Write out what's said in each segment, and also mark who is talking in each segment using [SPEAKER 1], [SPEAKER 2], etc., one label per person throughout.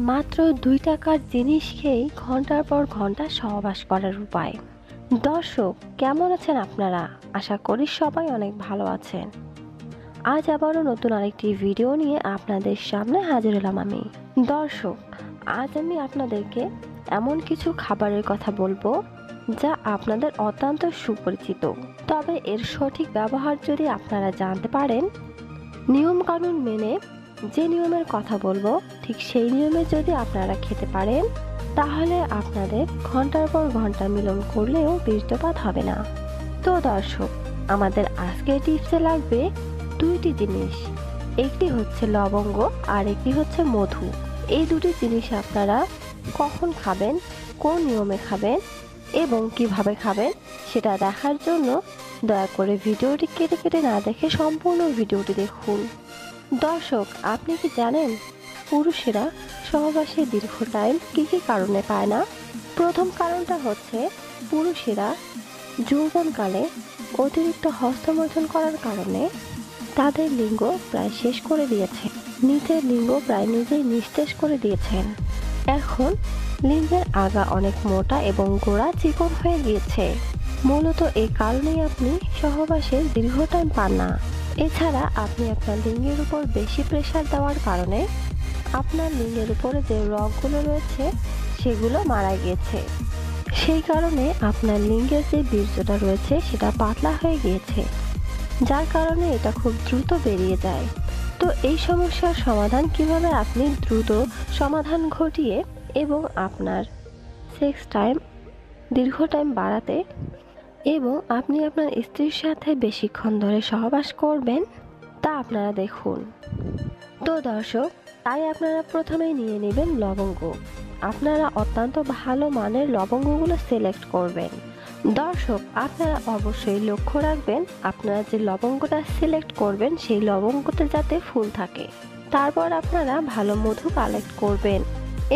[SPEAKER 1] মাত্র ২ টাকার জিনিস খেয়েই ঘন্টার পর ঘন্টা সহবাস করার উপায়। দর্শক, কেমন আছেন আপনারা? আশা করি সবাই অনেক ভালো আছেন। আজ আবারও নতুন আরেকটি ভিডিও নিয়ে আপনাদের সামনে হাজির হলাম আমি। দর্শক, আজ আমি আপনাদেরকে এমন কিছু খাবারের কথা বলবো যা আপনাদের অত্যন্ত সুপরিচিত, তবে এর সঠিক ব্যবহার যদি আপনারা জানতে পারেন, নিয়ম কানুন মেনে যে নিয়মের কথা বলবো ঠিক সেই নিয়মে যদি আপনারা খেতে পারেন, তাহলে আপনাদের ঘন্টার পর ঘন্টা মিলন করলেও বীর্যপাত হবে না। তো দর্শক, আমাদের আজকের টিপসে লাগবে দুইটি জিনিস। একটি হচ্ছে লবঙ্গ আর একটি হচ্ছে মধু। এই দুটি জিনিস আপনারা কখন খাবেন, কোন নিয়মে খাবেন এবং কিভাবে খাবেন সেটা দেখার জন্য দয়া করে ভিডিওটি কেটে কেটে না দেখে সম্পূর্ণ ভিডিওটি দেখুন। দর্শক, আপনি কি জানেন পুরুষেরা সহবাসে দীর্ঘ টাইম কী কী কারণে পায় না? প্রথম কারণটা হচ্ছে পুরুষেরা যৌবনকালে অতিরিক্ত হস্তমৈথুন করার কারণে তাদের লিঙ্গ প্রায় শেষ করে দিয়েছে, নিজের লিঙ্গ প্রায় নিজেই নিস্তেজ করে দিয়েছেন। এখন লিঙ্গের আগা অনেক মোটা এবং গোড়া চিকন হয়ে গিয়েছে। মূলত এই কারণেই আপনি সহবাসের দীর্ঘ টাইম পান না। এছাড়া আপনি আপনার লিঙ্গের উপর বেশি প্রেসার দেওয়ার কারণে আপনার লিঙ্গের উপরে যে রগগুলো রয়েছে সেগুলো মারা গিয়েছে। সেই কারণে আপনার লিঙ্গের যে বীর্যটা রয়েছে সেটা পাতলা হয়ে গিয়েছে, যার কারণে এটা খুব দ্রুত বেরিয়ে যায়। তো এই সমস্যার সমাধান কিভাবে আপনি দ্রুত সমাধান ঘটিয়ে এবং আপনার সেক্স টাইম দীর্ঘ টাইম বাড়াতে এবং আপনি আপনার স্ত্রীর সাথে বেশিক্ষণ ধরে সহবাস করবেন তা আপনারা দেখুন। তো দর্শক, তাই আপনারা প্রথমেই নিয়ে নেবেন লবঙ্গ। আপনারা অত্যন্ত ভালো মানের লবঙ্গগুলো সিলেক্ট করবেন। দর্শক, আপনারা অবশ্যই লক্ষ্য রাখবেন আপনারা যে লবঙ্গটা সিলেক্ট করবেন সেই লবঙ্গতে যাতে ফুল থাকে। তারপর আপনারা ভালো মধু কালেক্ট করবেন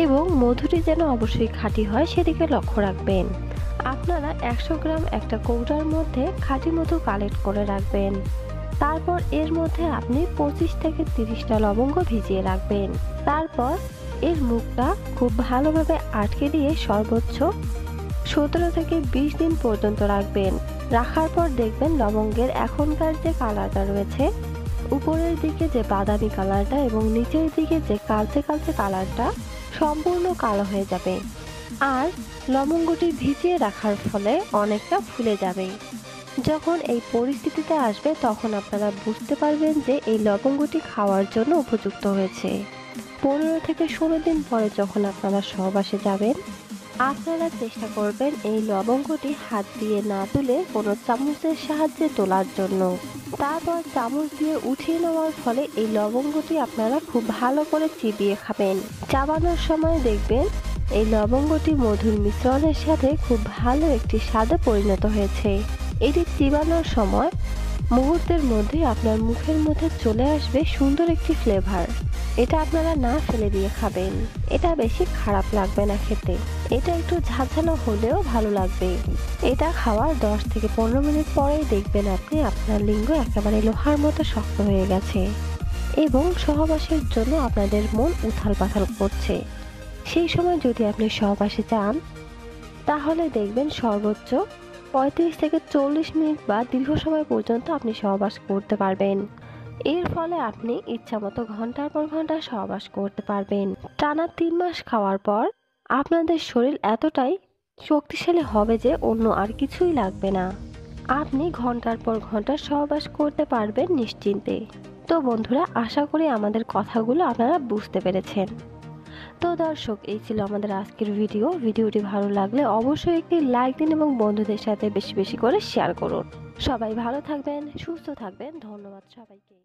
[SPEAKER 1] এবং মধুটি যেন অবশ্যই খাঁটি হয় সেদিকে লক্ষ্য রাখবেন। আপনারা 100 গ্রাম একটা কৌটার মধ্যে খাঁটি মধু কালেক্ট করে রাখবেন। তারপর এর মধ্যে আপনি 25 থেকে 30টা লবঙ্গ ভিজিয়ে রাখবেন। তারপর এর মুখটা খুব ভালোভাবে আটকে দিয়ে সর্বোচ্চ 17 থেকে 20 দিন পর্যন্ত রাখবেন। রাখার পর দেখবেন লবঙ্গের এখনকার যে কালারটা রয়েছে, উপরের দিকে যে বাদামি কালারটা এবং নিচের দিকে যে কালচে কালচে কালারটা সম্পূর্ণ কালো হয়ে যাবে। আর লবঙ্গটি ভিজিয়ে রাখার ফলে অনেকটা ফুলে যাবে। যখন এই পরিস্থিতিতে আসবে তখন আপনারা বুঝতে পারবেন যে এই লবঙ্গটি খাওয়ার জন্য উপযুক্ত হয়েছে। 15 থেকে 16 দিন পরে যখন আপনারা সহবাসে যাবেন, আপনারা চেষ্টা করবেন এই লবঙ্গটি হাত দিয়ে না তুলে কোনো চামচের সাহায্যে তোলার জন্য। তারপর চামচ দিয়ে উঠিয়ে নেওয়ার ফলে এই লবঙ্গটি আপনারা খুব ভালো করে চিবিয়ে খাবেন। চাবানোর সময় দেখবেন এই লবঙ্গটি মধুর মিশ্রণের সাথে খুব ভালো একটি স্বাদে পরিণত হয়েছে। এটি চিবানোর সময় মুহূর্তের মধ্যে আপনার মুখের মধ্যে চলে আসবে সুন্দর একটি ফ্লেভার। এটা আপনারা না ফেলে দিয়ে খাবেন, এটা বেশি খারাপ লাগবে না খেতে। এটা একটু ঝাঁঝালো হলেও ভালো লাগবে। এটা খাওয়ার 10 থেকে 15 মিনিট পরেই দেখবেন আপনি আপনার লিঙ্গ একেবারে লোহার মতো শক্ত হয়ে গেছে এবং সহবাসের জন্য আপনাদের মন উথাল পাথাল করছে। সেই সময় যদি আপনি সহবাসে যান, তাহলে দেখবেন সর্বোচ্চ 35 থেকে 40 মিনিট বা দীর্ঘ সময় পর্যন্ত আপনি সহবাস করতে পারবেন। এর ফলে আপনি ইচ্ছামতো ঘন্টার পর ঘন্টা সহবাস করতে পারবেন। টানা 3 মাস খাওয়ার পর আপনাদের শরীর এতটাই শক্তিশালী হবে যে অন্য আর কিছুই লাগবে না। আপনি ঘন্টার পর ঘন্টা সহবাস করতে পারবেন নিশ্চিন্তে। তো বন্ধুরা, আশা করি আমাদের কথাগুলো আপনারা বুঝতে পেরেছেন। তো দর্শক, এই ছিল আমাদের আজকের ভিডিওটি ভালো লাগলে অবশ্যই একটি লাইক দিন এবং বন্ধুদের সাথে বেশি বেশি করে শেয়ার করুন। সবাই ভালো থাকবেন, সুস্থ থাকবেন। ধন্যবাদ সবাইকে।